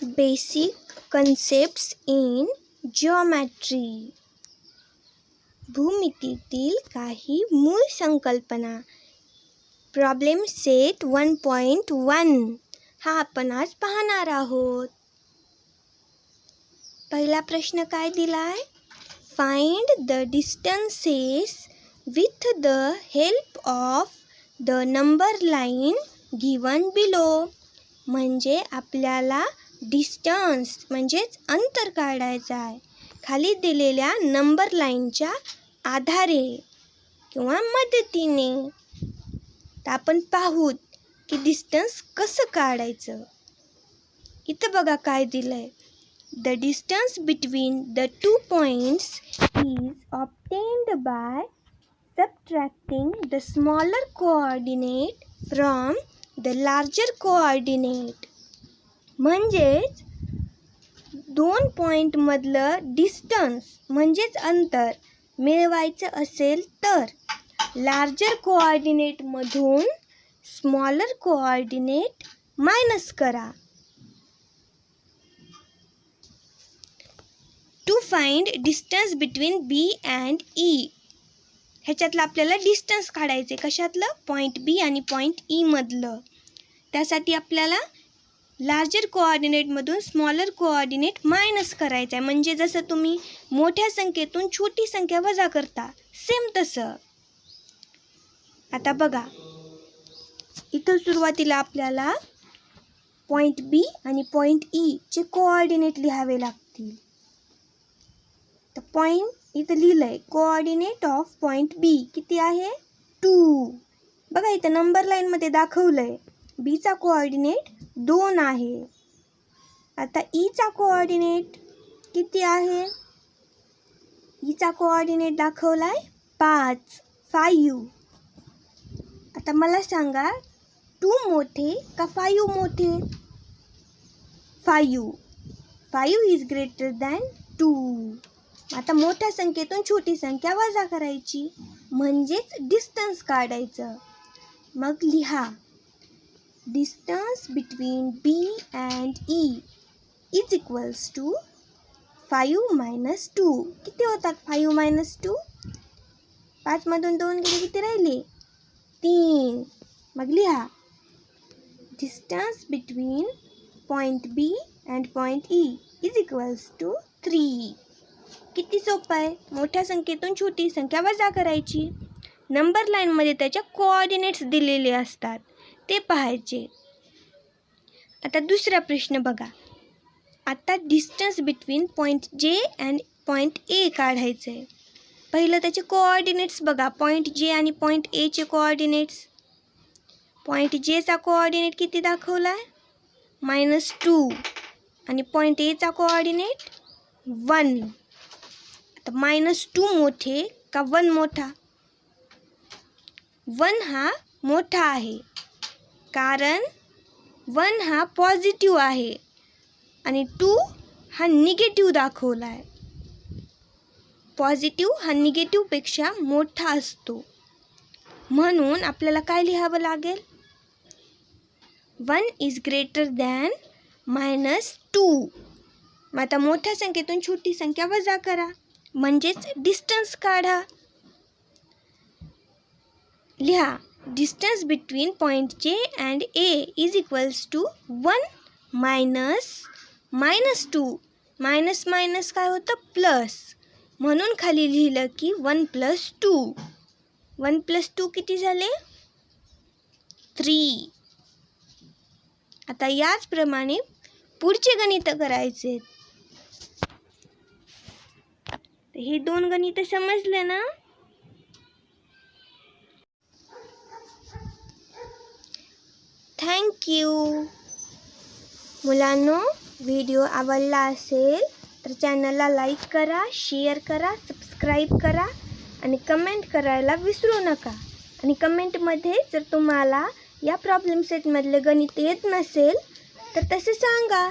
Basic concepts in geometry. भूमितीतील काही मूळ संकल्पना. प्रॉब्लेम सेट 1.1 हा आपण आज पाहणार आहोत. पहिला प्रश्न काय दिलाय? Find the distances with the help of the number line given below. म्हणजे आपल्याला डिस्टन्स म्हणजेच अंतर काढायचं आहे खाली दिलेल्या नंबर लाईनच्या आधारे किंवा मदतीने. तर आपण पाहूत की डिस्टन्स कसं काढायचं. इथं बघा काय दिलंय. The distance between the 2 points is obtained by subtracting the smaller coordinate from the larger coordinate. म्हणजेच 2 point मधलं डिस्टन्स म्हणजेच अंतर मिळवायचं असेल तर लार्जर कोऑर्डिनेट मधून स्मॉलर कोऑर्डिनेट मायनस करा. To find distance between B and E. ह्याच्यातलं आपल्याला डिस्टन्स काढायचे. कशातलं? पॉईंट बी आणि पॉईंट ई मधलं. त्यासाठी आपल्याला लार्जर कोऑर्डिनेटमधून स्मॉलर कोऑर्डिनेट मायनस करायचं आहे. म्हणजे जसं तुम्ही मोठ्या संख्येतून छोटी संख्या वजा करता सेम तसं. आता बघा इथं सुरुवातीला आपल्याला पॉईंट बी आणि पॉईंट ई चे कोऑर्डिनेट लिहावे लागतील. तर पॉईंट इथं लिहिलंय कोऑर्डिनेट ऑफ पॉईंट बी किती आहे? 2. बघा इथं नंबर लाईनमध्ये दाखवलंय बीचा कोऑर्डिनेट 2 आहे. आता ईचा कोऑर्डिनेट किती आहे? ईचा कोऑर्डिनेट दाखवलाय 5. आता मला सांगा 2 मोठे का 5 मोठे? 5 इज ग्रेटर दॅन 2. आता मोठ्या संख्येतून छोटी संख्या वजा करायची म्हणजेच डिस्टन्स काढायचं. मग लिहा distance between B and E is equals to 5 minus 2. किती होतात 5 - 2? 5 मधून 2 गेले किती राहिले? 3. मग लिहा distance between point B and point E is equals to 3. किती सोपं आहे. मोठ्या संख्येतून छोटी संख्या वजा करायची. नंबर लाईनमध्ये त्याच्या कोऑर्डिनेट्स दिलेले असतात ते पाहायचे. आता दुसरा प्रश्न बघा. आता distance between point J and point A काढायचं आहे. पहिलं त्याचे कोऑर्डिनेट्स बघा. पॉईंट जे आणि पॉईंट एचे कोऑर्डिनेट्स. पॉईंट जेचा कोऑर्डिनेट किती दाखवला आहे? -2 आणि पॉईंट एचा कोऑर्डिनेट 1. आता -2 मोठे का 1 मोठा? 1 हा मोठा आहे कारण 1 हा पॉझिटिव्ह आहे आणि 2 हा निगेटिव्ह दाखवला आहे. पॉझिटिव्ह हा निगेटिव्हपेक्षा मोठा असतो. म्हणून आपल्याला काय लिहावं लागेल? 1 इज ग्रेटर दॅन -2. मग आता मोठ्या संख्येतून छोटी संख्या वजा करा म्हणजेच डिस्टन्स काढा. लिहा distance between point J and A is equals to 1 - -2. Minus काय होतं? प्लस. म्हणून खाली लिहिलं की 1 + 2. 1 + 2 किती झाले? 3. आता याचप्रमाणे पुढचे गणित करायचे. हे 2 गणित समजले ना? थँक्यू. मुलांनो व्हिडिओ आवडला असेल तर चॅनलला लाईक करा, शेअर करा, सबस्क्राईब करा आणि कमेंट करायला विसरू नका. आणि कमेंटमध्ये जर तुम्हाला या प्रॉब्लेम सेटमधले गणित येत नसेल तर तसे सांगा.